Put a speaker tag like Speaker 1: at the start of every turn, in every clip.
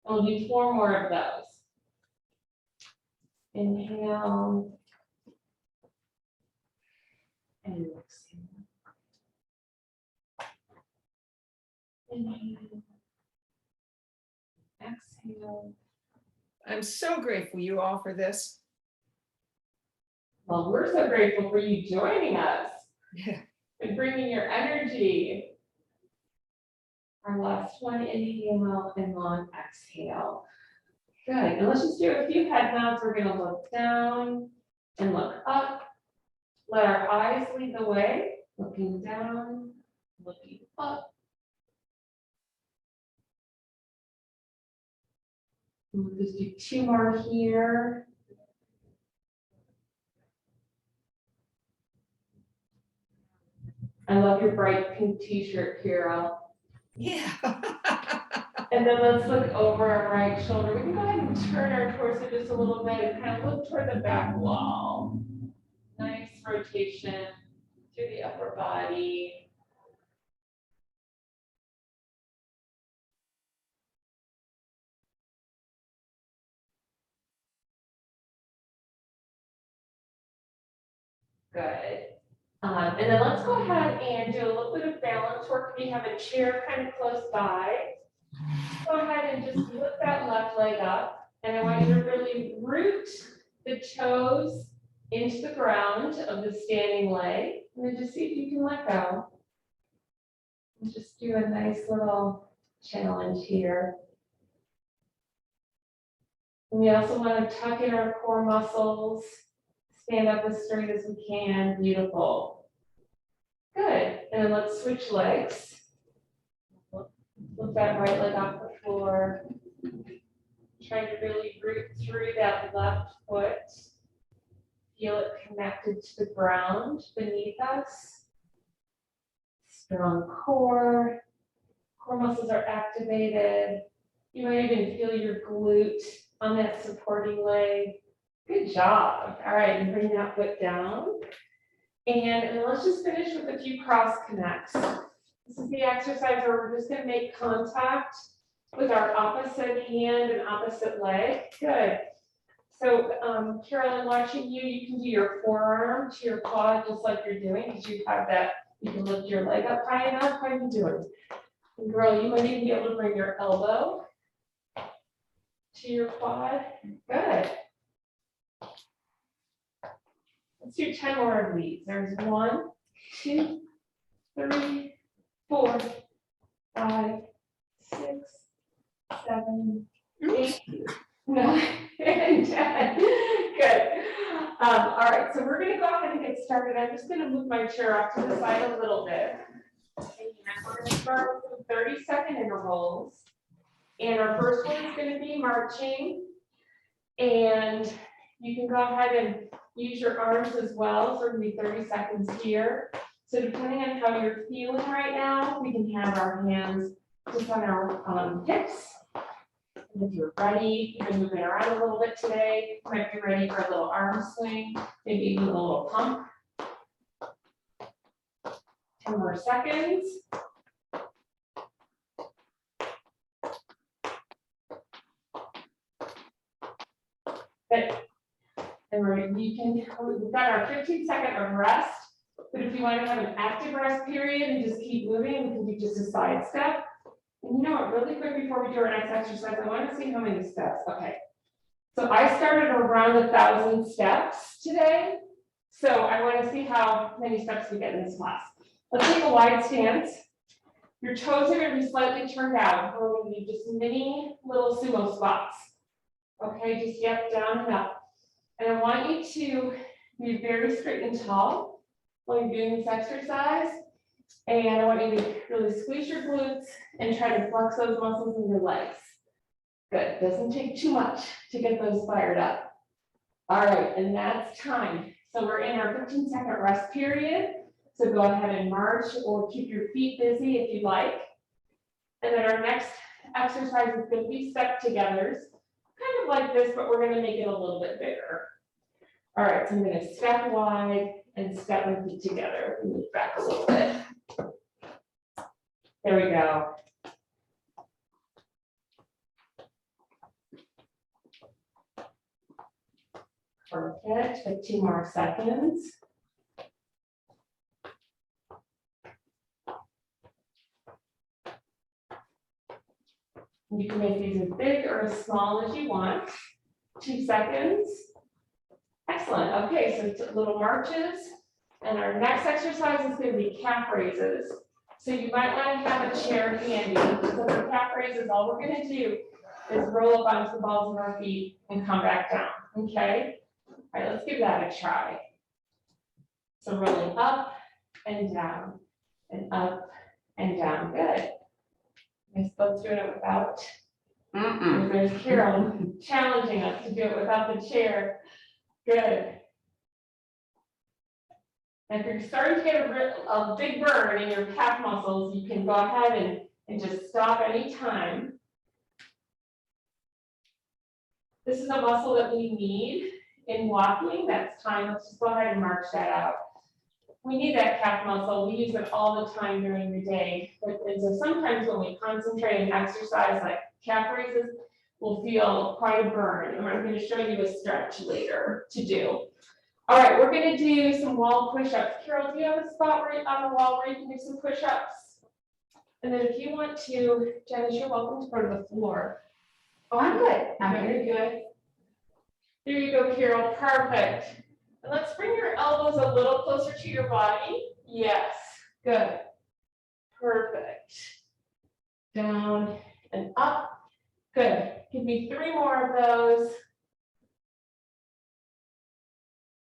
Speaker 1: And we'll do 4 more of those. Inhale. And exhale. Inhale. Exhale.
Speaker 2: I'm so grateful you offer this.
Speaker 1: Well, we're so grateful for you joining us
Speaker 2: Yeah.
Speaker 1: and bringing your energy. Our last one, inhale and long exhale. Good, and let's just do a few head nods. We're gonna look down and look up. Let our eyes lead the way, looking down, looking up. We'll just do 2 more here. I love your bright pink t-shirt, Carol.
Speaker 2: Yeah.
Speaker 1: And then let's look over our right shoulder. We can go ahead and turn our torso just a little bit and kind of look toward the back wall. Nice rotation through the upper body. Good. And then let's go ahead and do a little bit of balance work. We have a chair kind of close by. Go ahead and just lift that left leg up. And I want you to really root the toes into the ground of the standing leg. And then just see if you can let go. And just do a nice little challenge here. And we also want to tuck in our core muscles. Stand up as straight as we can. Beautiful. Good. And then let's switch legs. Lift that right leg off the floor. Trying to really root through that left foot. Feel it connected to the ground beneath us. Strong core. Core muscles are activated. You might even feel your glute on that supporting leg. Good job. All right, and bring that foot down. And let's just finish with a few cross connects. This is the exercise where we're just going to make contact with our opposite hand and opposite leg. Good. So, Carolyn, watching you, you can do your forearm to your quad just like you're doing because you have that. You can lift your leg up high enough. How are you doing? And girl, you might even be able to bring your elbow to your quad. Good. Let's do 10 more of these. There's 1, 2, 3, 4, 5, 6, 7, 8, 9, and 10. Good. All right, so we're going to go ahead and get started. I'm just going to move my chair off to the side a little bit. And we're going to start with 30-second intervals. And our first one is going to be marching. And you can go ahead and use your arms as well. So we're going to be 30 seconds here. So depending on how you're feeling right now, we can have our hands just on our hips. And if you're ready, you've been moving around a little bit today, you might be ready for a little arm swing, maybe even a little pump. 10 more seconds. Good. And we've got our 15-second of rest, but if you want to have an active rest period and just keep moving, we can do just a side step. And you know what, really quick before we do our next exercise, I want to see how many steps. Okay. So I started around 1,000 steps today. So I want to see how many steps we get in this class. Let's take a wide stance. Your toes are going to be slightly turned out. We're going to do just mini little sumo squats. Okay, just down and up. And I want you to be very straight and tall while you're doing this exercise. And I want you to really squeeze your glutes and try to flex those muscles in your legs. Good, doesn't take too much to get those fired up. All right, and that's time. So we're in our 15-second rest period. So go ahead and march or keep your feet busy if you'd like. And then our next exercise is going to be step togethers. Kind of like this, but we're going to make it a little bit bigger. All right, so I'm going to step wide and step my feet together. Move back a little bit. There we go. Perfect, like 2 more seconds. You can make these as big or as small as you want. 2 seconds. Excellent. Okay, so it's little marches. And our next exercise is going to be calf raises. So you might want to have a chair handy. So for calf raises, all we're going to do is roll up onto the balls of our feet and come back down. Okay? All right, let's give that a try. So rolling up and down and up and down. Good. Nice, both doing it without. There's Carol challenging us to do it without the chair. Good. And if you're starting to get a big burn in your calf muscles, you can go ahead and just stop anytime. This is a muscle that we need in walking. That's time. Let's just go ahead and march that out. We need that calf muscle. We use it all the time during the day. And so sometimes when we concentrate and exercise like calf raises, we'll feel quite a burn. And I'm going to show you a stretch later to do. All right, we're going to do some wall push-ups. Carol, do you have a spot where on the wall where you can do some push-ups? And then if you want to, Janice, you're welcome to go to the floor.
Speaker 3: Oh, I'm good. I'm
Speaker 1: Very good. There you go, Carol. Perfect. And let's bring your elbows a little closer to your body. Yes. Good. Perfect. Down and up. Good. Give me 3 more of those.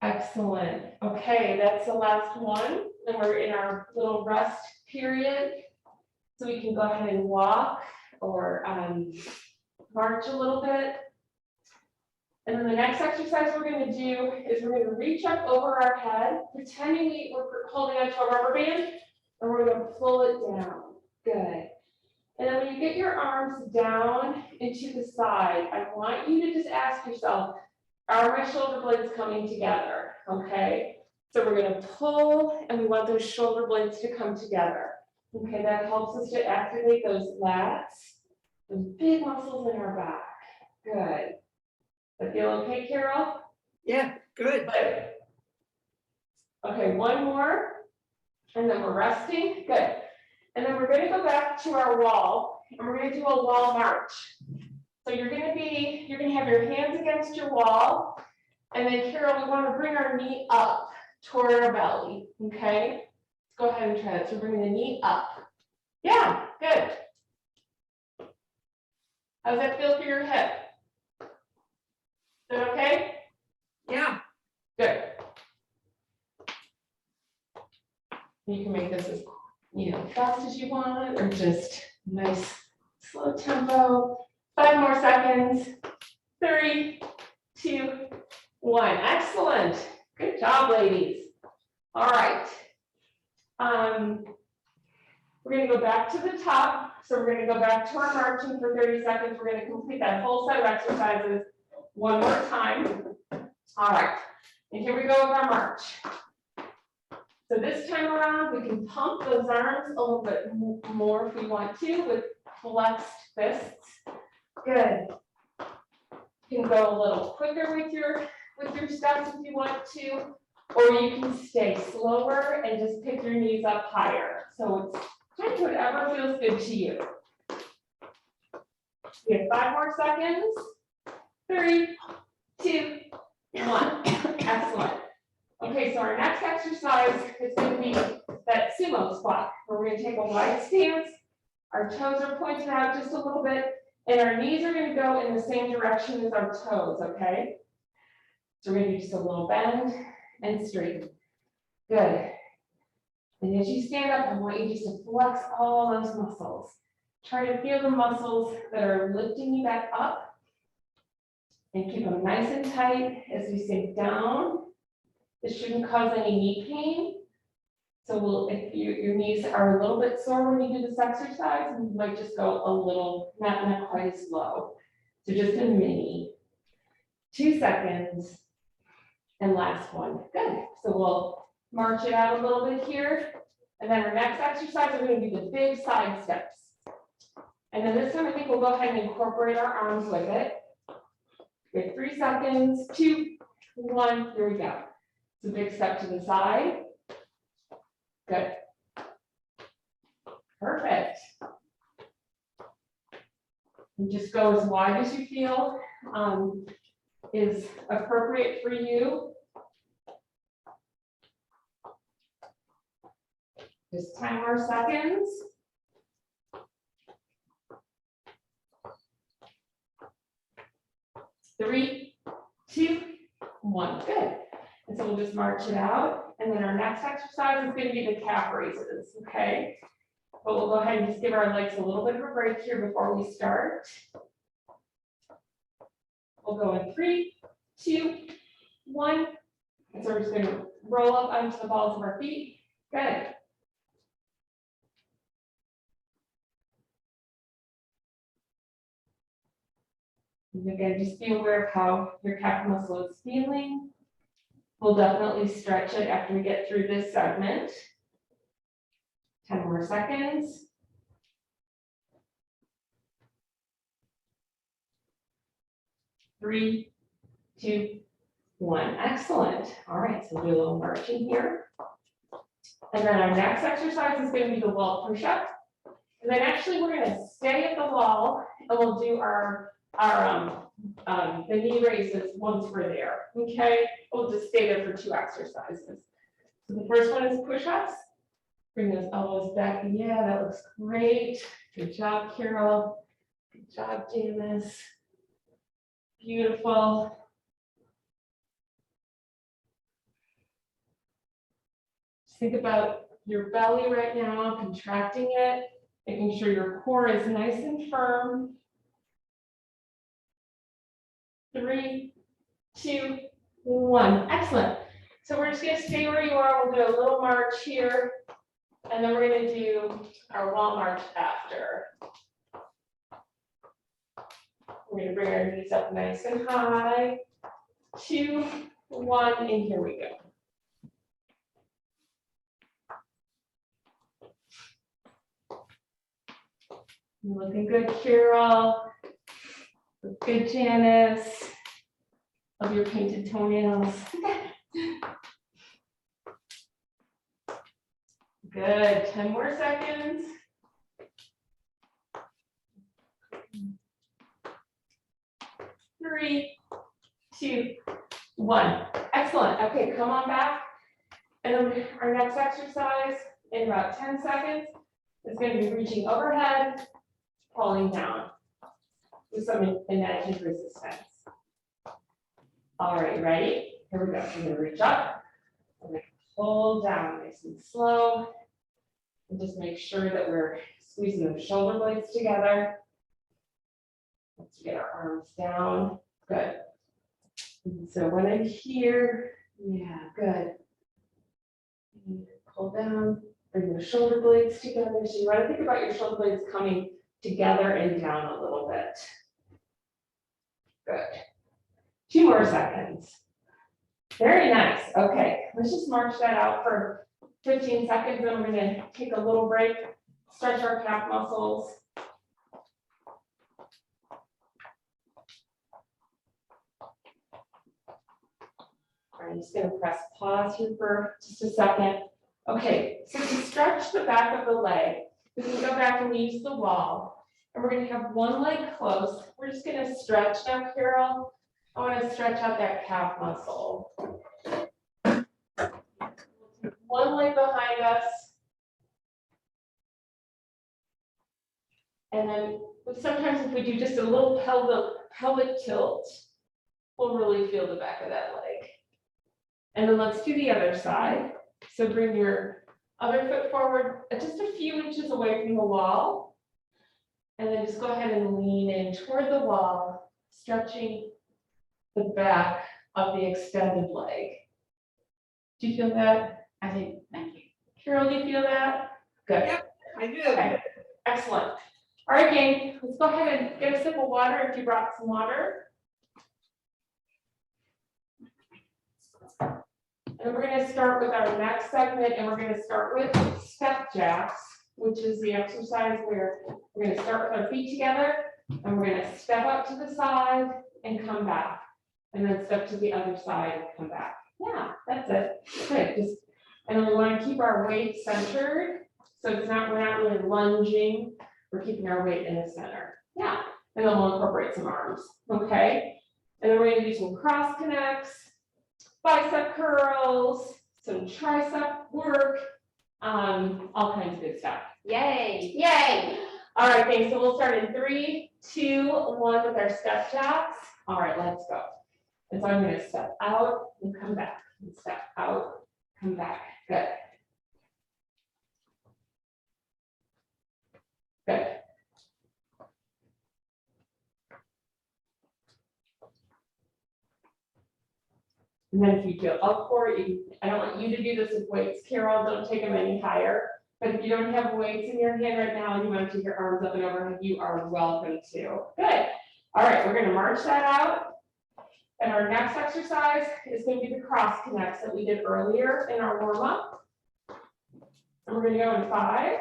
Speaker 1: Excellent. Okay, that's the last one. And we're in our little rest period. So we can go ahead and walk or march a little bit. And then the next exercise we're going to do is we're going to reach up over our head, pretending we're holding onto a rubber band, and we're going to pull it down. Good. And then when you get your arms down and to the side, I want you to just ask yourself, are my shoulder blades coming together? Okay. So we're going to pull, and we want those shoulder blades to come together. Okay, that helps us to activate those lats, those big muscles in our back. Good. That feel okay, Carol?
Speaker 2: Yeah, good.
Speaker 1: Good. Okay, 1 more, and then we're resting. Good. And then we're going to go back to our wall, and we're going to do a wall march. So you're going to have your hands against your wall, and then Carol, we want to bring our knee up toward our belly. Okay. Let's go ahead and try that. So bring the knee up. Yeah, good. How does that feel for your hip? Is that okay?
Speaker 2: Yeah.
Speaker 1: Good. You can make this as fast as you want, or just nice slow tempo. 5 more seconds. 3, 2, 1. Excellent. Good job, ladies. All right. We're going to go back to the top. So we're going to go back to our marching for 30 seconds. We're going to complete that whole set of exercises 1 more time. All right. And here we go with our march. So this time around, we can pump those arms a little bit more if we want to with flexed fists. Good. You can go a little quicker with your steps if you want to, or you can stay slower and just pick your knees up higher. So it's kind of whatever feels good to you. We have 5 more seconds. 3, 2, 1. Excellent. Okay, so our next exercise is going to be that sumo squat, where we're going to take a wide stance. Our toes are pointed out just a little bit, and our knees are going to go in the same direction as our toes, okay? So we're going to do just a little bend and straighten. Good. And as you stand up, I want you just to flex all those muscles. Try to feel the muscles that are lifting you back up, and keep them nice and tight as we sink down. This shouldn't cause any knee pain. So if your knees are a little bit sore when you do this exercise, you might just go a little, not quite as low. So just a mini. 2 seconds. And last one. Good. So we'll march it out a little bit here. And then our next exercise, we're going to do the big side steps. And then this time, I think we'll go ahead and incorporate our arms with it. We have 3 seconds. 2, 1, here we go. It's a big step to the side. Good. Perfect. And just go as wide as you feel is appropriate for you. Just 10 more seconds. 3, 2, 1, good. And so we'll just march it out. And then our next exercise is going to be the calf raises, okay? But we'll go ahead and just give our legs a little bit of a break here before we start. We'll go in 3, 2, 1. And so we're just going to roll up onto the balls of our feet. Good. And again, just be aware of how your calf muscle is feeling. We'll definitely stretch it after we get through this segment. 10 more seconds. 3, 2, 1. Excellent. All right, so we'll do a little marching here. And then our next exercise is going to be the wall push-up. And then actually we're going to stay at the wall and we'll do our the knee raises once we're there. Okay, we'll just stay there for 2 exercises. So the first one is push-ups. Bring those elbows back. Yeah, that looks great. Good job, Carol. Good job, Janice. Beautiful. Just think about your belly right now, contracting it, making sure your core is nice and firm. 3, 2, 1. Excellent. So we're just going to stay where you are. We'll do a little march here, and then we're going to do our wall march after. We're going to bring our knees up nice and high. 2, 1, and here we go. You're looking good, Carol. Good, Janice. Love your painted toenails. Good. 10 more seconds. 3, 2, 1. Excellent. Okay, come on back. And then our next exercise in about 10 seconds is going to be reaching overhead, falling down with some imagined resistance. All right, ready? Here we go. We're going to reach up. We're going to pull down nice and slow. And just make sure that we're squeezing the shoulder blades together. Let's get our arms down. Good. And so when I'm here, yeah, good. And pull down, bring the shoulder blades together. So you want to think about your shoulder blades coming together and down a little bit. Good. 2 more seconds. Very nice. Okay, let's just march that out for 15 seconds. Then we're going to take a little break, stretch our calf muscles. I'm just going to press pause here for just a second. Okay, so to stretch the back of the leg, we can go back and use the wall. And we're going to have one leg close. We're just going to stretch now, Carol. I want to stretch out that calf muscle. One leg behind us. And then sometimes if we do just a little pelvic tilt, we'll really feel the back of that leg. And then let's do the other side. So bring your other foot forward just a few inches away from the wall. And then just go ahead and lean in toward the wall, stretching the back of the extended leg. Do you feel that?
Speaker 3: I think, thank you.
Speaker 1: Carol, do you feel that? Good.
Speaker 2: Yep, I do.
Speaker 1: Okay. Excellent. All right, gang, let's go ahead and get a sip of water if you brought some water. And we're going to start with our next segment, and we're going to start with step jacks, which is the exercise where we're going to start with our feet together, and we're going to step up to the side and come back. and then step to the other side and come back. Yeah, that's it. Good. Just, and then we want to keep our weight centered. So it's not, we're not really lunging. We're keeping our weight in the center. Yeah. And then we'll incorporate some arms. Okay. And then we're going to do some cross connects, bicep curls, some tricep work, all kinds of good stuff.
Speaker 3: Yay.
Speaker 1: Yay. All right, thanks. So we'll start in 3, 2, 1 with our step jacks. All right, let's go. And so I'm going to step out and come back, and step out, come back. Good. Good. And then if you feel up for it, I don't want you to do this with weights, Carol, don't take them any higher. But if you don't have weights in your hand right now and you want to take your arms up and overhead, you are welcome to. Good. All right, we're going to march that out. And our next exercise is going to be the cross connects that we did earlier in our warm up. And we're going to go in 5,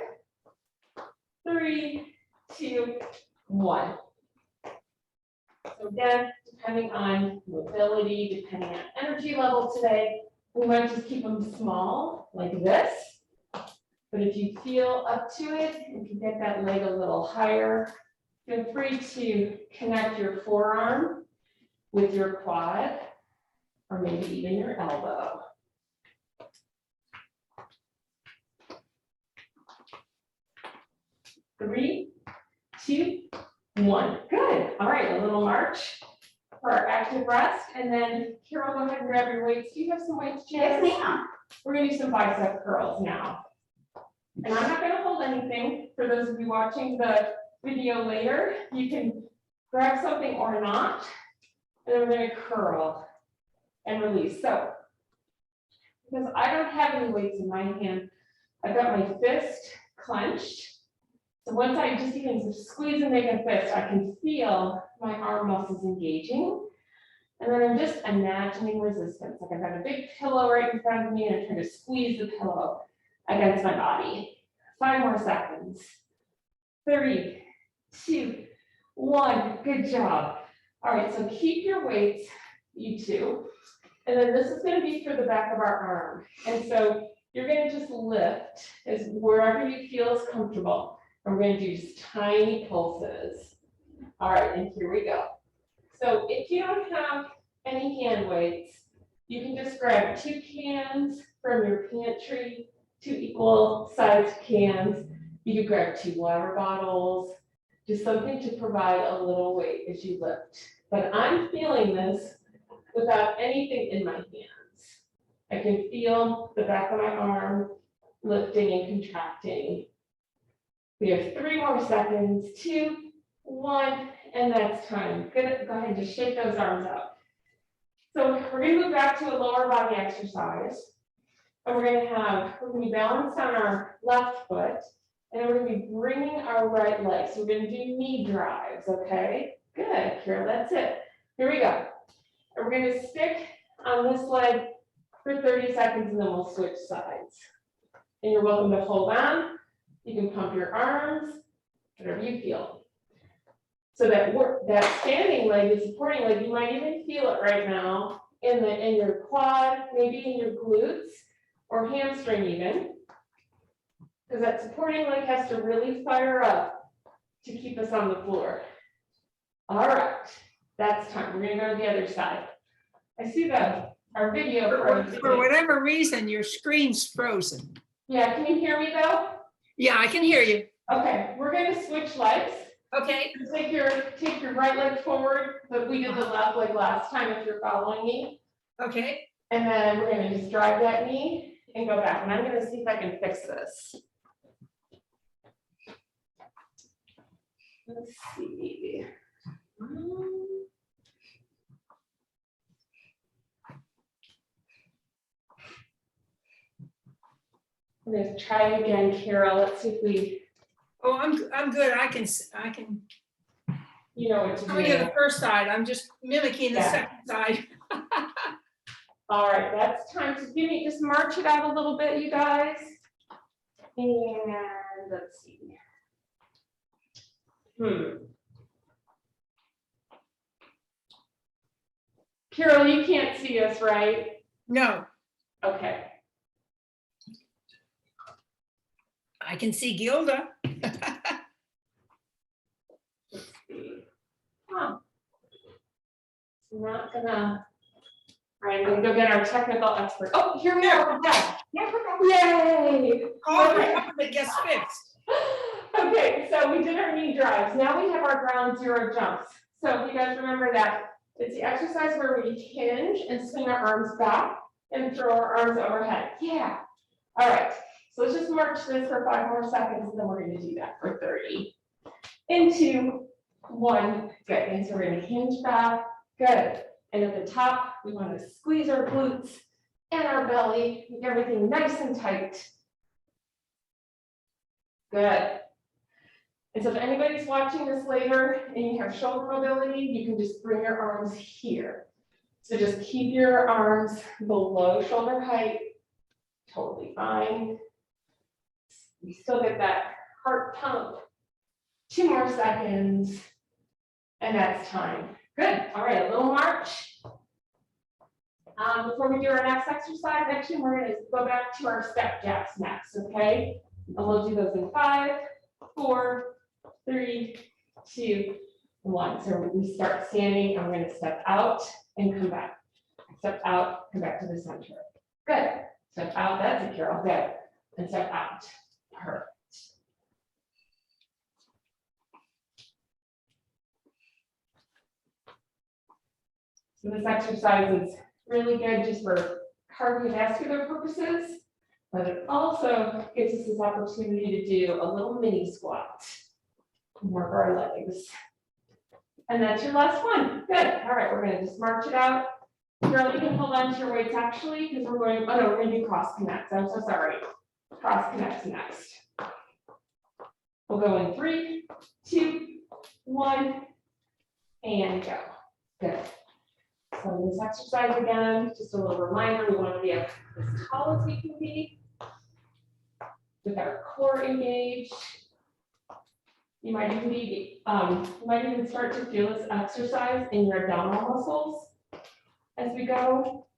Speaker 1: 3, 2, 1. So again, depending on mobility, depending on energy level today, we might just keep them small like this. But if you feel up to it, you can get that leg a little higher. Feel free to connect your forearm with your quad, or maybe even your elbow. Three, 2, 1. Good. All right, a little march for our active rest. And then Carol, go ahead and grab your weights. Do you have some weights, Jan?
Speaker 3: Yes, ma'am.
Speaker 1: We're going to do some bicep curls now. And I'm not going to hold anything. For those of you watching the video later, you can grab something or not. And then we're going to curl and release. So, because I don't have any weights in my hand, I've got my fist clenched. So once I just even squeeze and make a fist, I can feel my arm muscles engaging. And then I'm just imagining resistance. Like I've got a big pillow right in front of me and I'm trying to squeeze the pillow against my body. 5 more seconds. 3, 2, 1. Good job. All right, so keep your weights, you two. And then this is going to be for the back of our arm. And so you're going to just lift as wherever you feel is comfortable. And we're going to do just tiny pulses. All right, and here we go. So if you don't have any hand weights, you can just grab 2 cans from your pantry, 2 equal sized cans. You could grab 2 water bottles, just something to provide a little weight as you lift. But I'm feeling this without anything in my hands. I can feel the back of my arm lifting and contracting. We have 3 more seconds, 2, 1, and that's time. Good. Go ahead and just shake those arms out. So we're going to move back to a lower body exercise. And we're going to be balanced on our left foot. And we're going to be bringing our right leg. So we're going to do knee drives, okay? Good, Carol, that's it. Here we go. And we're going to stick on this leg for 30 seconds and then we'll switch sides. And you're welcome to hold on. You can pump your arms, whatever you feel. So that standing leg, the supporting leg, you might even feel it right now in your quad, maybe in your glutes or hamstring even. Because that supporting leg has to really fire up to keep us on the floor. All right, that's time. We're going to go to the other side. I see our video.
Speaker 2: For whatever reason, your screen's frozen.
Speaker 1: Yeah, can you hear me though?
Speaker 2: Yeah, I can hear you.
Speaker 1: Okay, we're going to switch legs.
Speaker 2: Okay.
Speaker 1: Take your right leg forward, but we did the left leg last time if you're following me.
Speaker 2: Okay.
Speaker 1: And then we're going to just drive that knee and go back. And I'm going to see if I can fix this. Let's see. I'm going to try again, Carol. Let's see if we.
Speaker 2: Oh, I'm good. I can.
Speaker 1: You know what to
Speaker 2: I'm doing
Speaker 1: do.
Speaker 2: the first side. I'm just mimicking the second side.
Speaker 1: All right, that's time to just march it out a little bit, you guys. And let's see. Carol, you can't see us, right?
Speaker 2: No,
Speaker 1: Okay.
Speaker 2: I can see Gilda.
Speaker 1: Huh. It's not gonna. All right, I'm gonna go get our technical expert. Oh, here we are. We're back.
Speaker 3: Yeah, we're back.
Speaker 1: Yay!
Speaker 2: Oh, it gets fixed.
Speaker 1: Okay, so we did our knee drives. Now we have our ground zero jumps. So if you guys remember that, it's the exercise where we hinge and swing our arms back and throw our arms overhead. Yeah. All right. So let's just march this for 5 more seconds, and then we're going to do that for 30. Into 1. Good. And so we're going to hinge back. Good. And at the top, we want to squeeze our glutes and our belly, make everything nice and tight. Good. And so if anybody's watching this later and you have shoulder mobility, you can just bring your arms here. So just keep your arms below shoulder height. Totally fine. You still get that heart pump. 2 more seconds. And that's time. Good. All right, a little march. Before we do our next exercise, actually, we're going to go back to our step jacks next, okay? And we'll do those in 5, 4, 3, 2, 1. So we start standing, and we're going to step out and come back. Step out, come back to the center. Good. Step out, that's it, Carol. Good. And step out. Perfect. So this exercise is really good just for cardiovascular purposes, but it also gives us this opportunity to do a little mini squat. Work our legs. And that's your last one. Good. All right, we're going to just march it out. Girl, you can hold on to your weights actually, because we're going, oh no, we're going to do cross connects. I'm so sorry. Cross connects next. We'll go in 3, 2, 1, and go. Good. So this exercise again, just a little reminder, we want to be as tall as we can be with our core engaged. You might even start to feel this exercise in your abdominal muscles as we go.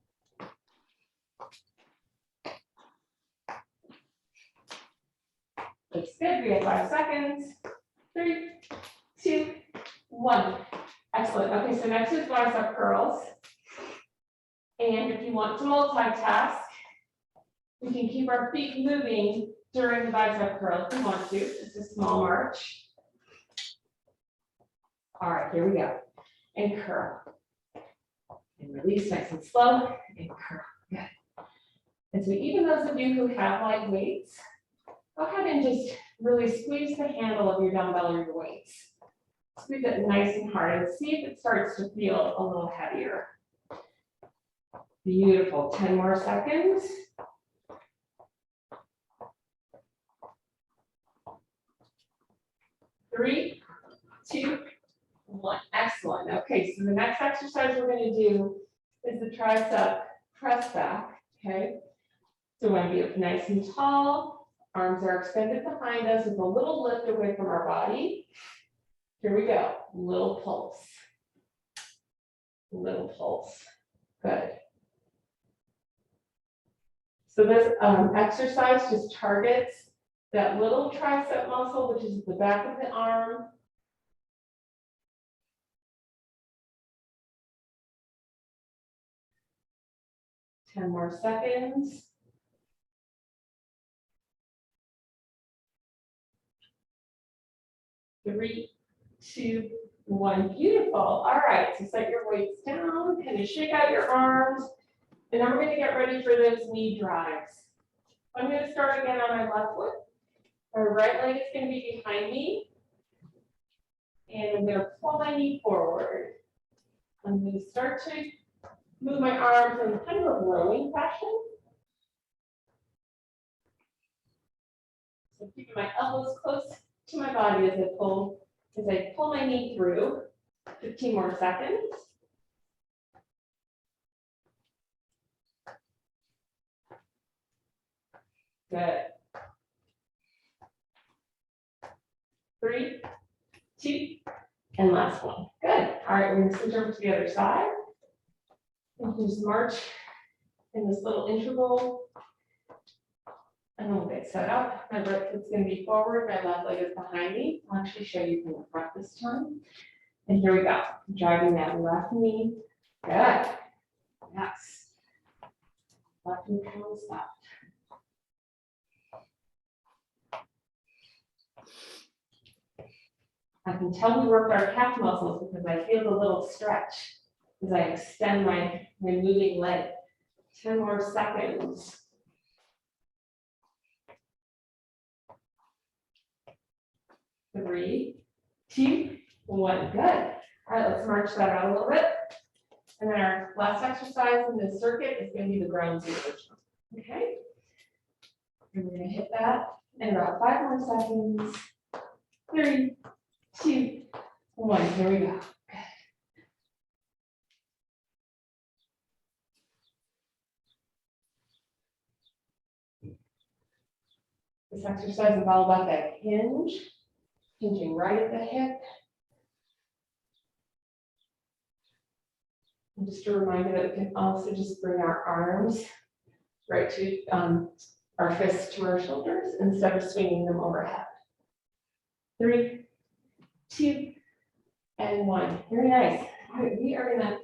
Speaker 1: Looks good. We have 5 seconds. 3, 2, 1. Excellent. Okay, so next is bicep curls. And if you want to multitask, we can keep our feet moving during the bicep curl if we want to. It's a small march. All right, here we go. And curl. And release nice and slow. And curl. Good. And so even those of you who have light weights, go ahead and just really squeeze the handle of your dumbbell or your weights. Squeeze it nice and hard and see if it starts to feel a little heavier. Beautiful. 10 more seconds. 3, 2, 1. Excellent. Okay, so the next exercise we're going to do is the tricep press back. Okay, so we're going to be up nice and tall. Arms are extended behind us with a little lift away from our body. Here we go. Little pulse. Little pulse. Good. So this exercise just targets that little tricep muscle, which is at the back of the arm. Ten more seconds. 3, 2, 1. Beautiful. All right, so set your weights down, kind of shake out your arms, and then we're going to get ready for those knee drives. I'm going to start again on my left foot. My right leg is going to be behind me, and I'm going to pull my knee forward. I'm going to start to move my arms in kind of a rowing fashion. So keeping my elbows close to my body as I pull my knee through. 15 more seconds. Good. 3, 2, and last one. Good. All right, we're going to switch over to the other side. And just march in this little interval. And then we'll get set up. My right foot's going to be forward, my left leg is behind me. I'll actually show you from the front this time. And here we go. Driving that left knee. Good. Yes. Left knee comes up. I can tell we worked our calf muscles because I feel the little stretch as I extend my moving leg. 10 more seconds. 3, 2, 1, good. All right, let's march that out a little bit. And then our last exercise in this circuit is going to be the ground zero jump. Okay. And we're going to hit that in about 5 more seconds. 3, 2, 1, here we go. This exercise is all about that hinge, hinging right at the hip. And just a reminder that we can also just bring our arms right to our fists to our shoulders instead of swinging them overhead. 3, 2, and 1. Very nice. All right, we are gonna,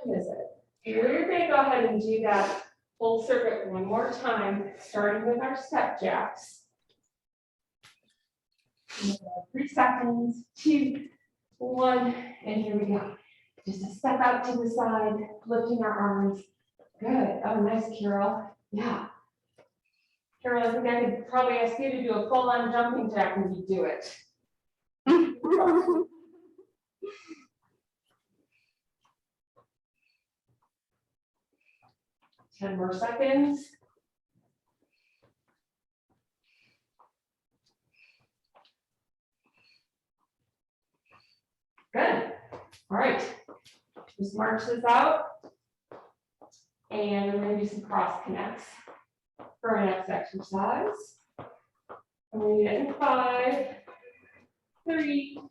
Speaker 1: what is it? We're gonna go ahead and do that full circuit one more time, starting with our step jacks. 3 seconds, 2, 1, and here we go. Just a step out to the side, lifting our arms. Good. Oh, nice, Carol. Yeah. Carol, I think I could probably ask you to do a full-on jumping jack when you do it. 10 more seconds. Good. All right. Just march this out. And we're going to do some cross connects for our next exercise. And we get in 5, 3,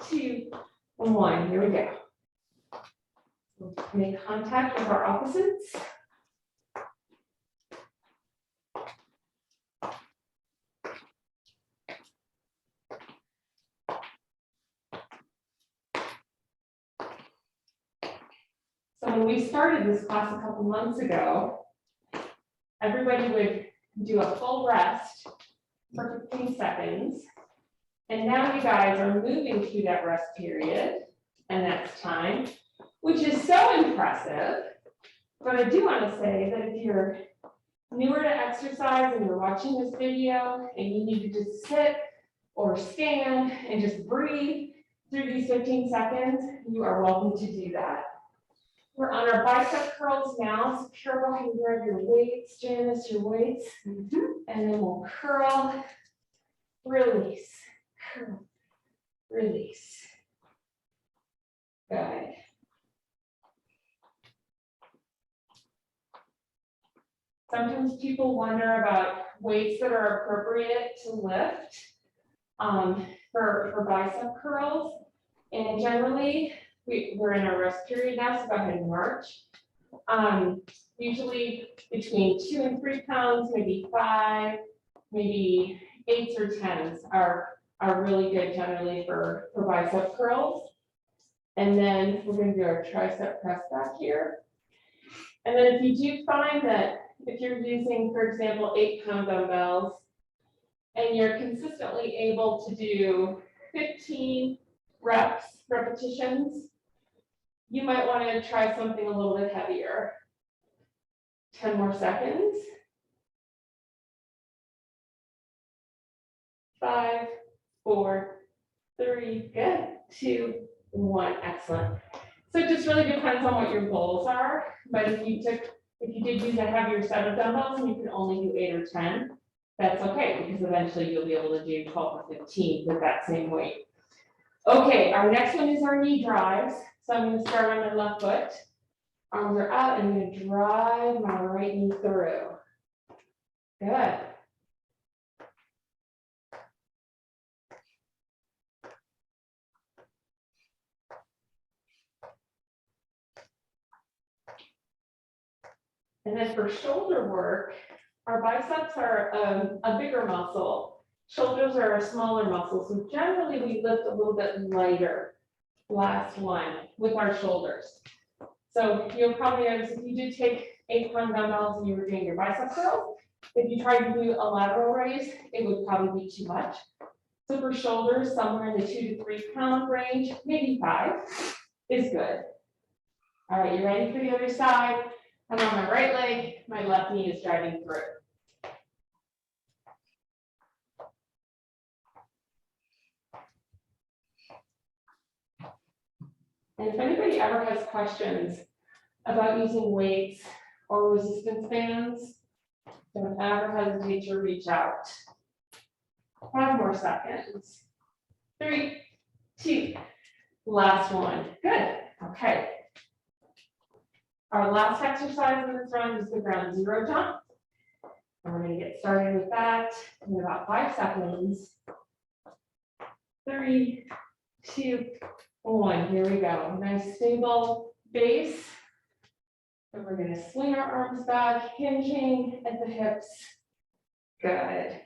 Speaker 1: 2, 1. Here we go. We'll make contact with our opposites. So when we started this class a couple months ago, everybody would do a full rest for 15 seconds. And now you guys are moving through that rest period, and that's time, which is so impressive. But I do want to say that if you're newer to exercise and you're watching this video and you need to just sit or stand and just breathe through these 15 seconds, you are welcome to do that. We're on our bicep curls now, so Carol, go ahead and grab your weights, Janice, your weights, and then we'll curl, release, curl, release. Good. Sometimes people wonder about weights that are appropriate to lift for bicep curls, and generally, we're in our rest period now, so go ahead and march. Usually between 2 and 3 pounds, maybe 5, maybe 8s or 10s are really good generally for bicep curls. And then we're going to do our tricep press back here. And then if you do find that if you're using, for example, 8-pound dumbbells, and you're consistently able to do 15 repetitions, you might want to try something a little bit heavier. 10 more seconds. 5, 4, 3, good. 2, 1, excellent. So it just really depends on what your goals are. But if you did use a heavier set of dumbbells and you can only do 8 or 10, that's okay, because eventually you'll be able to do 12 or 15 with that same weight. Okay, our next one is our knee drives. So I'm going to start on my left foot. Arms are out, and I'm going to drive my right knee through. Good. And then for shoulder work, our biceps are a bigger muscle. Shoulders are a smaller muscle, so generally we lift a little bit lighter. Last one with our shoulders. So you'll probably notice if you do take 8-pound dumbbells and you were doing your bicep curls, if you tried to do a lateral raise, it would probably be too much. So for shoulders, somewhere in the 2 to 3 pound range, maybe 5 is good. All right, you ready for the other side? I'm on my right leg, my left knee is driving through. And if anybody ever has questions about using weights or resistance bands, don't ever hesitate to reach out. 5 more seconds. 3, 2, last one. Good. Okay. Our last exercise in this round is the ground zero jump. And we're going to get started with that in about 5 seconds. 3, 2, 1. Here we go. Nice stable base. And we're going to swing our arms back, hinging at the hips. Good.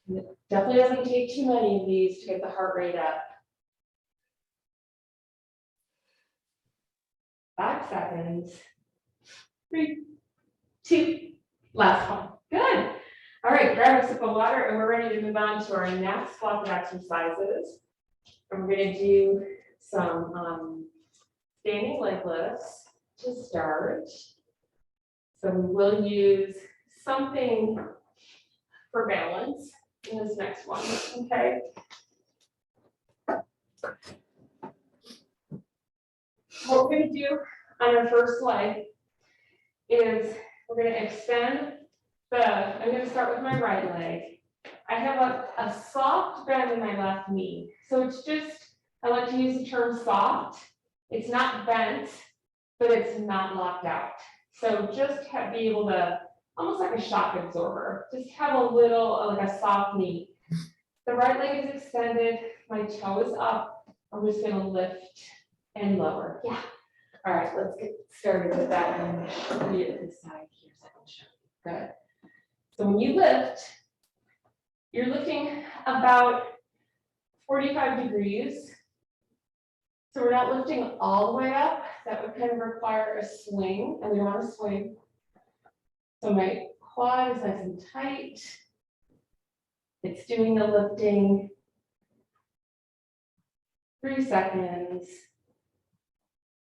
Speaker 1: It definitely doesn't take too many of these to get the heart rate up. 5 seconds. 3, 2, last one. Good. All right, grab a sip of water and we're ready to move on to our next block of exercises. And we're going to do some standing leg lifts to start. So we will use something for balance in this next one, okay? What we're going to do on our first leg is we're going to extend I'm going to start with my right leg. I have a soft bend in my left knee. So it's just, I like to use the term soft. It's not bent, but it's not locked out. So just be able to, almost like a shock absorber, just have a little, like a soft knee. The right leg is extended, my toe is up. I'm just going to lift and lower. Yeah. All right, let's get started with that. And show you this side here so I can show you. Good. So when you lift, you're lifting about 45 degrees. So we're not lifting all the way up. That would kind of require a swing, and we don't want to swing. So my quad is nice and tight. It's doing the lifting. 3 seconds.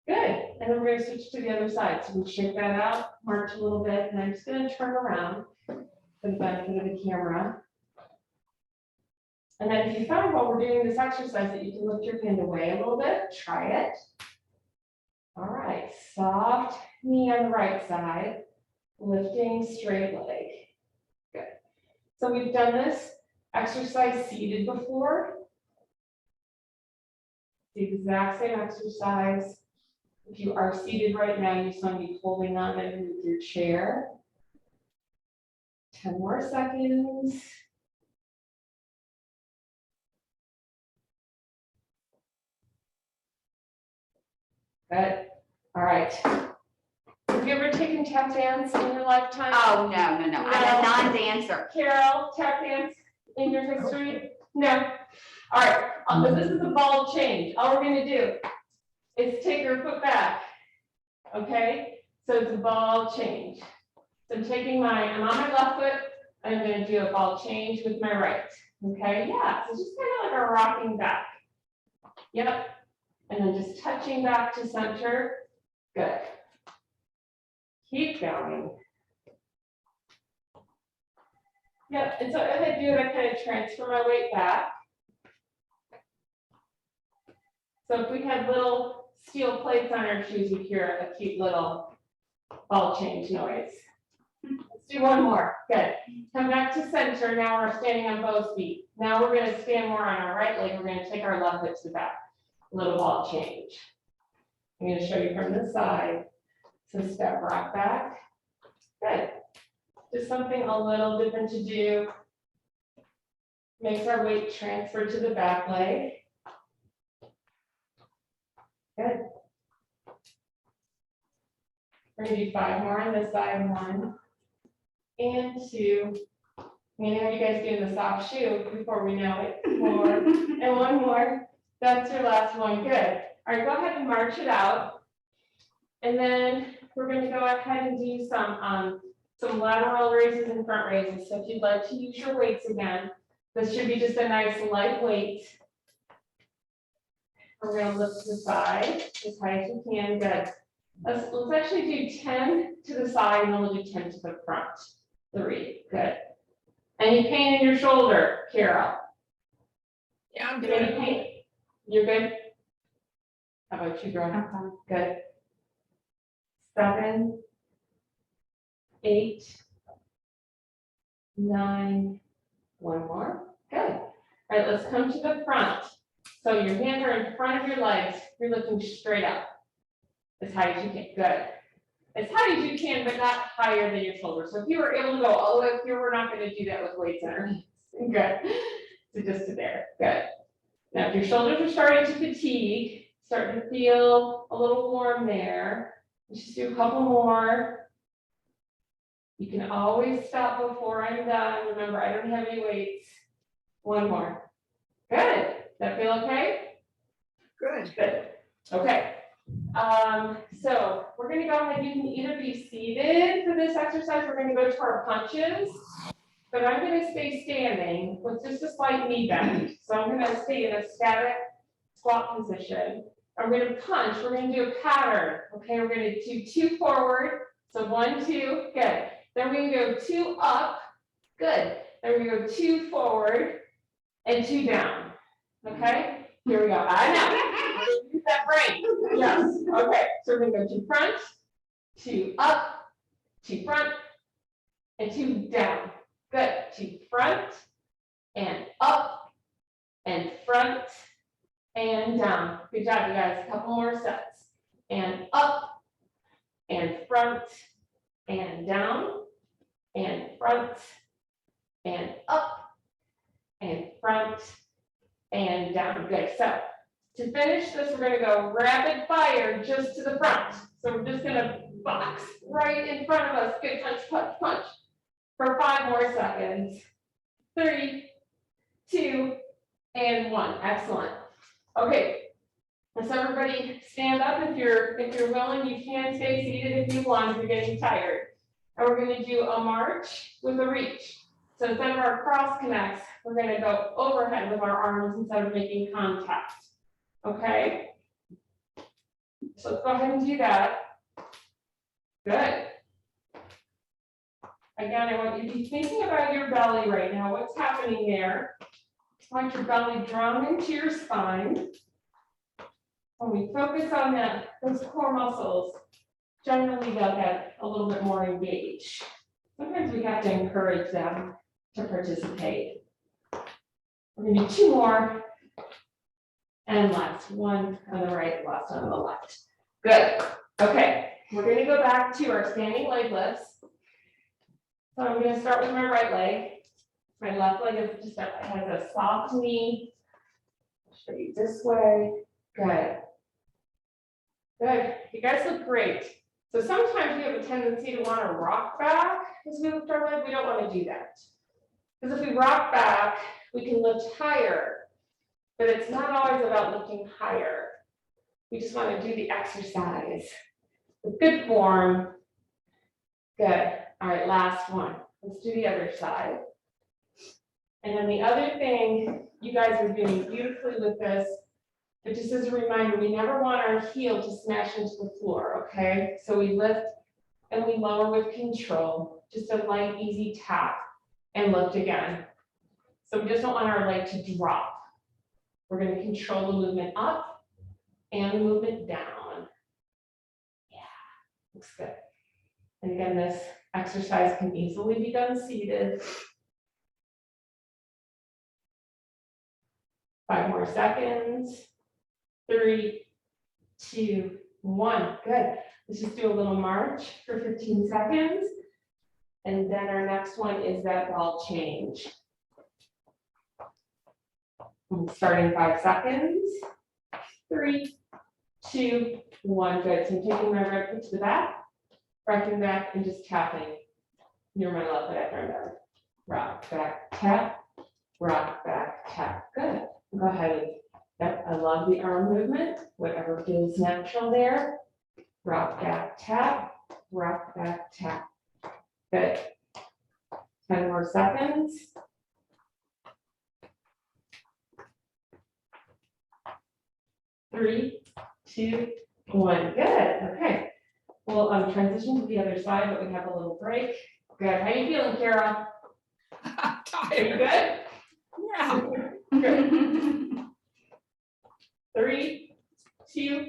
Speaker 1: Good. And then we're going to switch to the other side. So we can shake that out, march a little bit, and I'm just going to turn around for the benefit of the camera. And then if you find while we're doing this exercise that you can lift your hand away a little bit, try it. All right, soft knee on the right side, lifting straight leg. Good. So we've done this exercise seated before. The exact same exercise. If you are seated right now, you just want to be holding on it with your chair. 10 more seconds. Good. All right. Have you ever taken tap dance in your lifetime?
Speaker 3: Oh, no. I'm a non-dancer.
Speaker 1: Carol, tap dance in your history? No. All right. This is a ball change. All we're going to do is take your foot back. Okay? So it's a ball change. So I'm on my left foot. I'm going to do a ball change with my right. Okay? Yeah. So just kind of like a rocking back. Yep. And then just touching back to center. Good. Keep going. Yep. And so as I do it, I kind of transfer my weight back. So if we had little steel plates on our shoes, you'd hear a cute little ball change noise. Let's do one more. Good. Come back to center. Now we're standing on both feet. Now we're going to stand more on our right leg. We're going to take our left foot to the back. Little ball change. I'm going to show you from this side. So step rock back. Good. Just something a little different to do. Makes our weight transfer to the back leg. Good. We're gonna do 5 more on this side, 1 and 2. I'm gonna have you guys doing the soft shoe before we know it. 4 and 1 more. That's your last one, good. All right, go ahead and march it out. And then we're gonna go ahead and do some lateral raises and front raises. So if you'd like to use your weights again, this should be just a nice light weight. We're gonna lift to the side as high as you can, good. Let's actually do 10 to the side and then we'll do 10 to the front. 3, good. Any pain in your shoulder, Carol?
Speaker 2: Yeah, I'm
Speaker 1: Any
Speaker 2: good.
Speaker 1: pain? You're good? How about you, girl?
Speaker 3: Okay.
Speaker 1: Good. 7, 8, 9, 1 more. Good. All right, let's come to the front. So your hands are in front of your legs. You're looking straight up as high as you can. Good. As high as you can, but not higher than your shoulders. So if you were able to go all the way up here, we're not going to do that with weights underneath. Good. So just to there. Good. Now, if your shoulders are starting to fatigue, starting to feel a little warm there, let's just do a couple more. You can always stop before I'm done. Remember, I don't have any weights. 1 more. Good. That feel okay?
Speaker 2: Good.
Speaker 1: Good. Okay. So we're going to go ahead. You can either be seated for this exercise. We're going to go to our punches, but I'm going to stay standing with just a slight knee bend. So I'm going to stay in a static squat position. I'm going to punch. We're going to do a pattern. Okay. We're going to do 2 forward. So 1, 2. Good. Then we can go 2 up. Good. Then we go 2 forward and 2 down. Okay. Here we go. I know. Use that brain. Yes. Okay. So we're going to go 2 front, 2 up, 2 front, and 2 down. Good. 2 front and up and front and down. Good job, you guys. A couple more sets. And up and front and down and front and up and front and down. Good. So to finish this, we're going to go rapid fire just to the front. So we're just going to box right in front of us. Good. Punch, punch, punch. For 5 more seconds. 3, 2, and 1. Excellent. Okay. Let's everybody stand up if you're willing. You can stay seated if you want, if you're getting tired. And we're going to do a march with a reach. So instead of our cross connects, we're going to go overhead with our arms instead of making contact. Okay. So let's go ahead and do that. Good. Again, I want you to be thinking about your belly right now. What's happening there? I want your belly drawn into your spine. When we focus on those core muscles, generally they'll get a little bit more engaged. Sometimes we have to encourage them to participate. We're going to do 2 more. And last, 1 on the right, last on the left. Good. Okay, we're going to go back to our standing leg lifts. So I'm going to start with my right leg. My left leg is just has a soft knee. I'll show you this way. Good. Good. You guys look great. So sometimes we have a tendency to want to rock back as we lift our leg. We don't want to do that. Because if we rock back, we can lift higher. But it's not always about lifting higher. We just want to do the exercise with good form. Good. All right, last one. Let's do the other side. And then the other thing, you guys are doing beautifully with this, but just as a reminder, we never want our heel to smash into the floor, okay? So we lift and we lower with control, just a light, easy tap and lift again. So we just don't want our leg to drop. We're going to control the movement up and the movement down. Yeah, looks good. And again, this exercise can easily be done seated. 5 more seconds. 3, 2, 1. Good. Let's just do a little march for 15 seconds. And then our next one is that ball change. Starting 5 seconds. 3, 2, 1. Good. So I'm taking my right foot to the back, rocking back, and just tapping near my left foot after I'm done. Rock, back, tap, rock, back, tap. Good. Go ahead and, yep, I love the arm movement, whatever feels natural there. Rock, back, tap, rock, back, tap. Good. 10 more seconds. 3, 2, 1. Good. Okay. We'll transition to the other side, but we have a little break. Good. How you feeling, Carol?
Speaker 2: I'm
Speaker 1: Are you
Speaker 2: tired.
Speaker 1: good?
Speaker 2: Yeah.
Speaker 1: Good. 3, 2,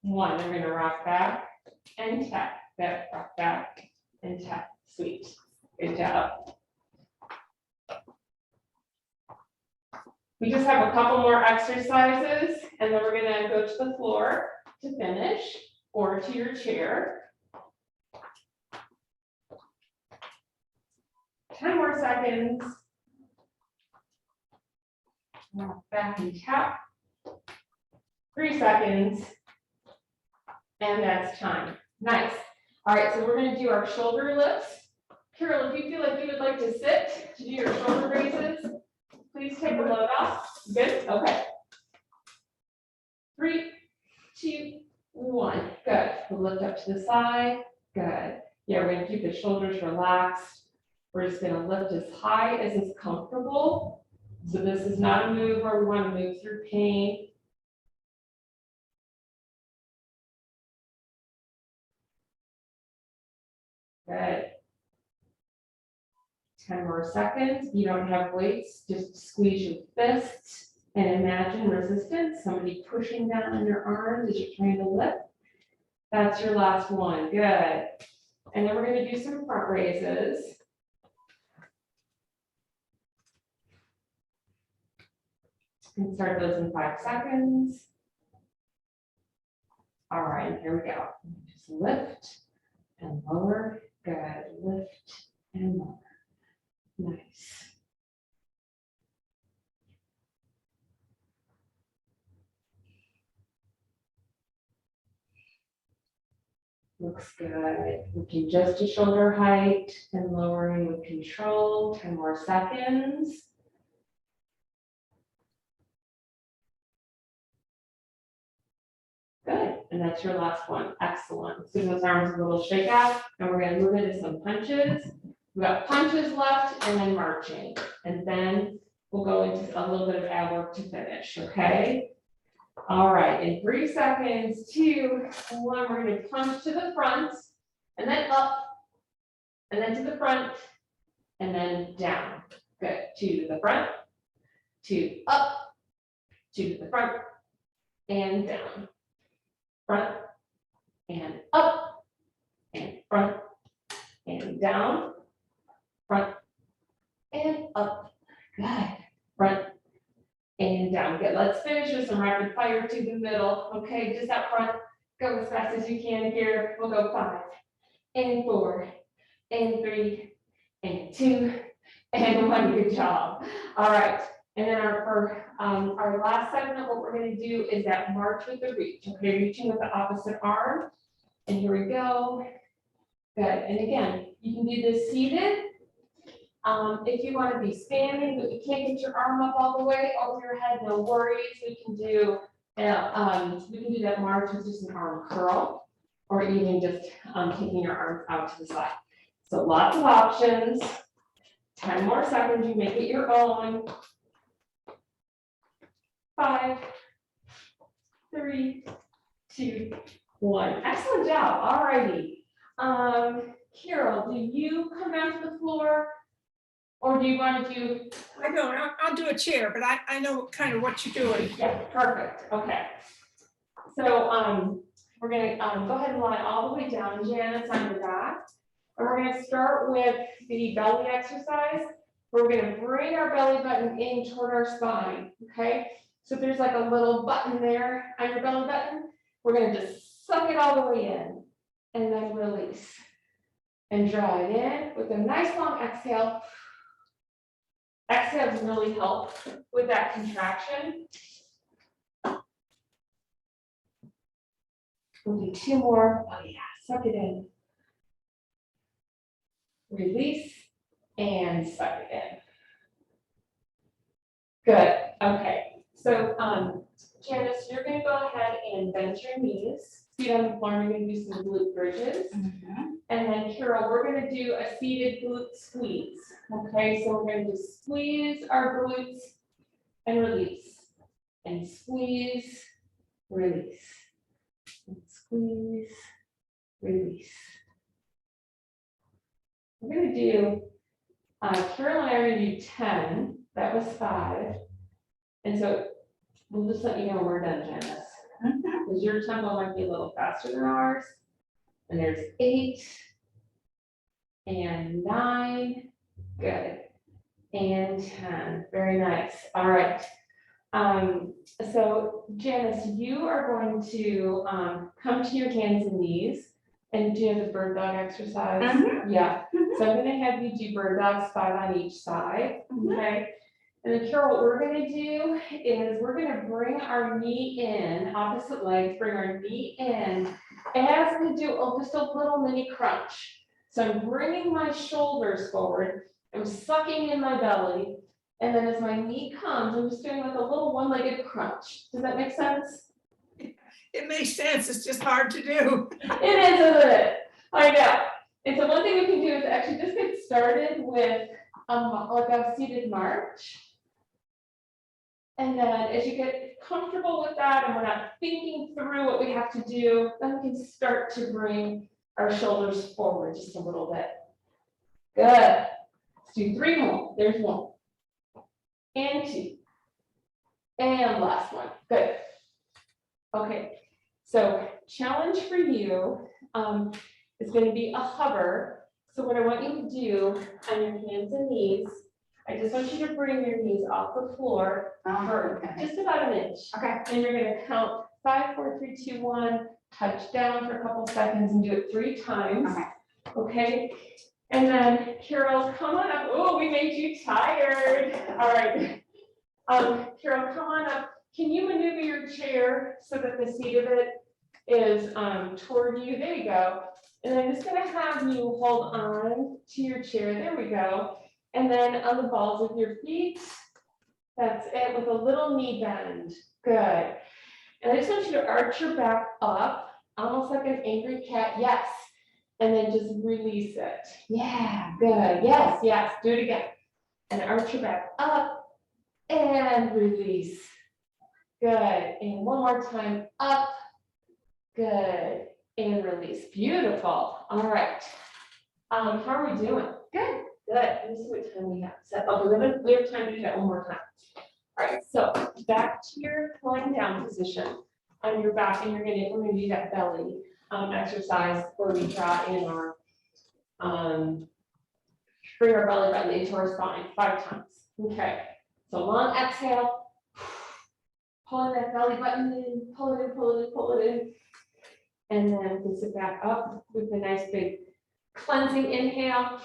Speaker 1: 1. We're gonna rock back and tap. That rock back and tap. Sweet. Good job. We just have a couple more exercises, and then we're gonna go to the floor to finish, or to your chair. 10 more seconds. Rock back and tap. 3 seconds. And that's time. Nice. All right, so we're gonna do our shoulder lifts. Carol, if you feel like you would like to sit to do your shoulder raises, please take a load off. Good, okay. 3, 2, 1. Good. We'll lift up to the side. Good. Yeah, we're gonna keep the shoulders relaxed. We're just gonna lift as high as is comfortable. So this is not a move where we want to move through pain. Good. 10 more seconds. You don't have weights, just squeeze your fists and imagine resistance, somebody pushing down on your arms as you're trying to lift. That's your last one. Good. And then we're going to do some front raises. And start those in 5 seconds. All right, here we go. Just lift and lower. Good. Lift and lower. Nice. Looks good. Looking just to shoulder height and lowering with control. 10 more seconds. Good, and that's your last one. Excellent. So those arms a little shake out, and we're gonna move into some punches. We've got punches left and then marching. And then we'll go into a little bit of ab work to finish, okay? All right, in 3 seconds, 2, 1, we're gonna punch to the front, and then up, and then to the front, and then down. Good, 2 to the front, 2 up, 2 to the front, and down. Front and up and front and down, front and up. Good. Front and down. Good. Let's finish with some rapid fire to the middle. Okay, just up front. Go as fast as you can here. We'll go 5 and 4 and 3 and 2 and 1. Good job. All right. And then our last segment, what we're going to do is that march with the reach. Okay, reaching with the opposite arm. And here we go. Good. And again, you can do this seated. If you want to be standing, but you can't get your arm up all the way over your head, no worries. We can do that march with just an arm curl, or even just taking your arms out to the side. So lots of options. 10 more seconds. You make it your own. 5, 3, 2, 1. Excellent job. All righty. Carol, do you come down to the floor, or do you want to do?
Speaker 2: I don't, I'll do a chair, but I know kind of what you're doing.
Speaker 1: Yeah, perfect. Okay. So we're gonna go ahead and lie all the way down, Janice, on your back. And we're gonna start with the belly exercise. We're gonna bring our belly button in toward our spine. Okay. So there's like a little button there on your belly button. We're gonna just suck it all the way in and then release. And draw it in with a nice long exhale. Exhales really help with that contraction. We'll do 2 more. Oh yeah, suck it in. Release and suck it in. Good. Okay. So, Janice, you're going to go ahead and bend your knees. Feet on the floor. We're going to do some glute bridges. And then, Carol, we're going to do a seated glute squeeze. Okay. So we're going to just squeeze our glutes and release. And squeeze, release. And squeeze, release. We're going to do, Carol and I are going to do 10. That was 5. And so we'll just let you know when we're done, Janice. Because your tempo might be a little faster than ours. And there's 8 and 9. Good. And 10. Very nice. All right. So Janice, you are going to come to your hands and knees and do the bird dog exercise. Yeah. So I'm going to have you do bird dogs 5 on each side. Okay. And then Carol, what we're going to do is we're going to bring our knee in, opposite legs, bring our knee in as we do just a little mini crunch. So I'm bringing my shoulders forward, I'm sucking in my belly, and then as my knee comes, I'm just doing like a little one-legged crunch. Does that make sense?
Speaker 2: It makes sense. It's just hard to do.
Speaker 1: It is, isn't it? I know. And so one thing we can do is actually just get started with like a seated march. And then as you get comfortable with that and we're not thinking through what we have to do, then we can start to bring our shoulders forward just a little bit. Good. Let's do 3 more. There's 1. And 2. And last one. Good. Okay. So challenge for you is going to be a hover. So what I want you to do on your hands and knees, I just want you to bring your knees off the floor for just about an inch.
Speaker 3: Okay.
Speaker 1: And you're going to count 5, 4, 3, 2, 1, touch down for a couple seconds and do it 3 times. Okay. And then Carol, come on up. Oh, we made you tired. All right. Carol, come on up. Can you maneuver your chair so that the seat of it is toward you? There you go. And I'm just going to have you hold on to your chair. There we go. And then on the balls of your feet, that's it, with a little knee bend. Good. And I just want you to arch your back up, almost like an angry cat. Yes. And then just release it. Yeah, good. Yes, yes. Do it again. And arch your back up and release. Good. And one more time. Up. Good. And release. Beautiful. All right. How are we doing? Good. Good. Let me see what time we have. Okay, we have time to do that one more time. All right. So back to your lying down position on your back, and we're gonna do that belly exercise where we draw in our bring our belly button into our spine 5 times. Okay. So long exhale. Pulling that belly button in, pull it in, pull it in, pull it in. And then we sit back up with a nice big cleansing inhale.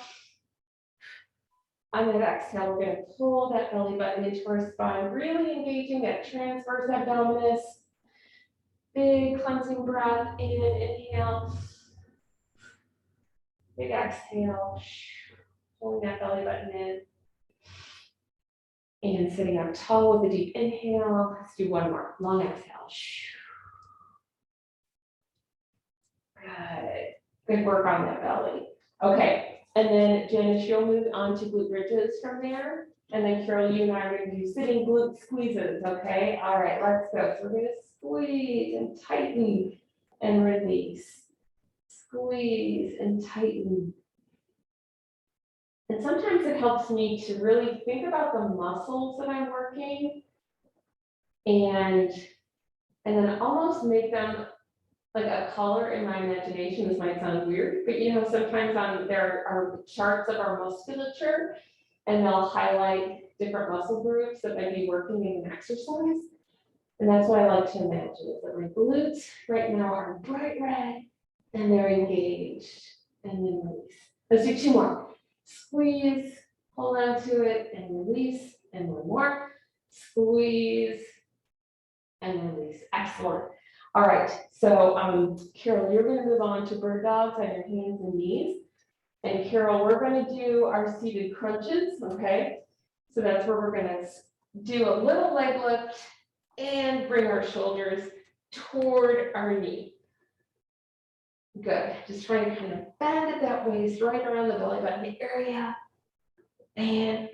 Speaker 1: On that exhale, we're going to pull that belly button into our spine, really engaging that transverse abdominis. Big cleansing breath in, inhale. Big exhale, pulling that belly button in. And sitting up tall with a deep inhale. Let's do one more. Long exhale. Good. Good work on that belly. Okay. And then Janice, you'll move on to glute bridges from there. And then Carol, you and I are going to do sitting glute squeezes. Okay. All right. Let's go. So we're going to squeeze and tighten and release. Squeeze and tighten. And sometimes it helps me to really think about the muscles that I'm working and then almost make them like a color in my imagination. This might sound weird, but you know, sometimes there are charts of our musculature and they'll highlight different muscle groups that might be working in an exercise. And that's what I like to imagine is that my glutes right now are bright red and they're engaged. And then release. Let's do 2 more. Squeeze, hold on to it and release, and one more, squeeze, and release, excellent. All right, so Carol, you're gonna move on to bird dogs on your hands and knees. And Carol, we're gonna do our seated crunches, okay? So that's where we're gonna do a little leg lift and bring our shoulders toward our knee. Good, just trying to kind of bend at that waist, right around the belly button area. And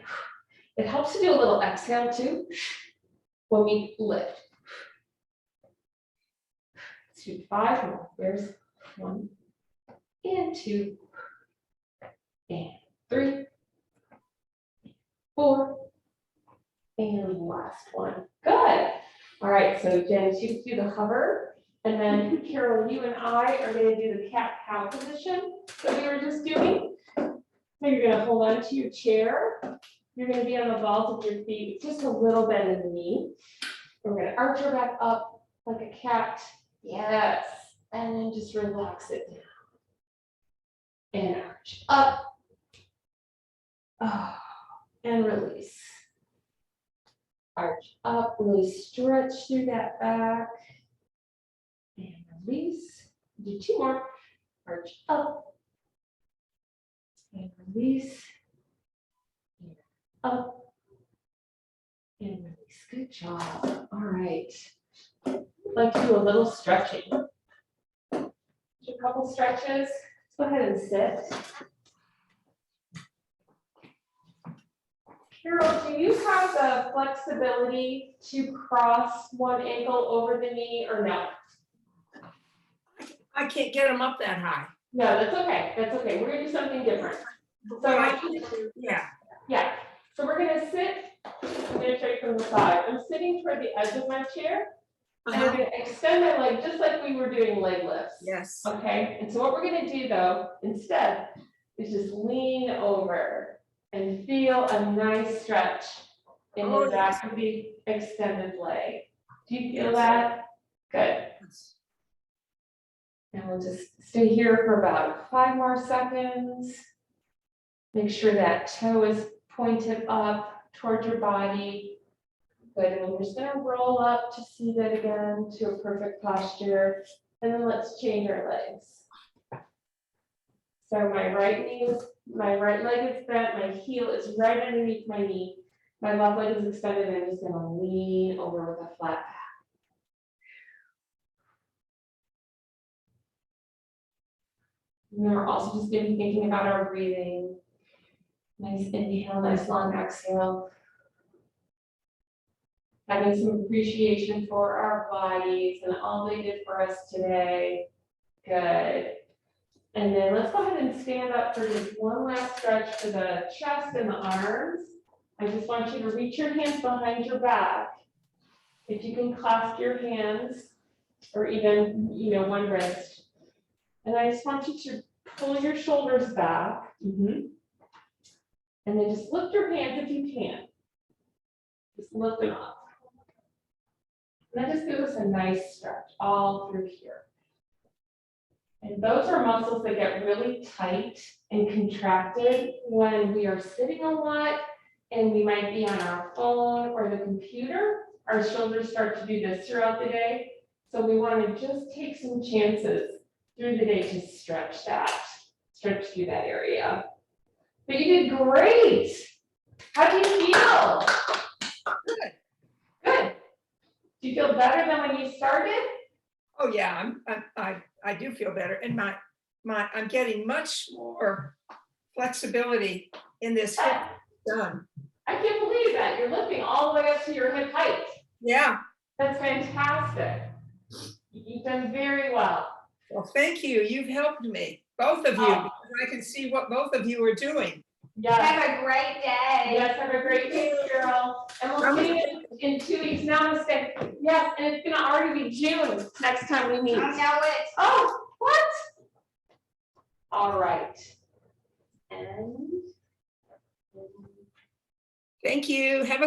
Speaker 1: it helps to do a little exhale too, when we lift. Let's do 5 more, there's 1, and 2, and 3, 4, and last one. Good. All right, so Jen, you do the hover, and then Carol, you and I are going to do the cat-cow position that we were just doing. So you're going to hold on to your chair. You're going to be on the balls of your feet, just a little bend in the knee. We're going to arch our back up like a cat. Yes, and then just relax it down. And arch up. Oh, and release. Arch up, really stretch through that back. And release. Do 2 more. Arch up. And release. And up. And release. Good job. All right. I'd like to do a little stretching. Do a couple stretches. Let's go ahead and sit. Carol, do you have the flexibility to cross one ankle over the knee or no?
Speaker 2: I can't get them up that high.
Speaker 1: No, that's okay. That's okay. We're gonna do something different. So
Speaker 2: Yeah.
Speaker 1: yeah. So we're gonna sit. I'm gonna show you from the side. I'm sitting toward the edge of my chair, and I'm gonna extend my leg just like we were doing leg lifts.
Speaker 2: Yes.
Speaker 1: Okay. And so what we're gonna do though instead is just lean over and feel a nice stretch in the back of the extended leg. Do you feel that? Good. And we'll just stay here for about 5 more seconds. Make sure that toe is pointed up towards your body. Good, and we're just gonna roll up to seated again to a perfect posture. And then let's change our legs. So my right leg is bent, my heel is right underneath my knee. My left leg is extended, and I'm just gonna lean over with a flat back. And we're also just gonna be thinking about our breathing. Nice inhale, nice long exhale. Having some appreciation for our bodies and all they did for us today. Good. And then let's go ahead and stand up for just one last stretch for the chest and the arms. I just want you to reach your hands behind your back. If you can clasp your hands or even, one wrist. And I just want you to pull your shoulders back. And then just lift your hands if you can. Just lift them up. And that just gives us a nice stretch all through here. And those are muscles that get really tight and contracted when we are sitting a lot and we might be on our phone or the computer. Our shoulders start to do this throughout the day. So we want to just take some chances through the day to stretch through that area. But you did great. How do you feel?
Speaker 2: Good.
Speaker 1: Good. Do you feel better than when you started?
Speaker 2: Oh yeah, I do feel better, and I'm getting much more flexibility in this hip done.
Speaker 1: I can't believe that. You're lifting all the way up to your hip height.
Speaker 2: Yeah.
Speaker 1: That's fantastic. You've done very well.
Speaker 2: Well, thank you. You've helped me, both of you, because I can see what both of you are doing.
Speaker 1: Yes.
Speaker 3: Have a great day.
Speaker 1: Yes, have a great day, Carol. And we'll see you in 2 weeks. Namaste. Yes, and it's gonna already be June next time we meet.
Speaker 3: I know it.
Speaker 1: Oh, what? All right. And
Speaker 2: Thank you. Have a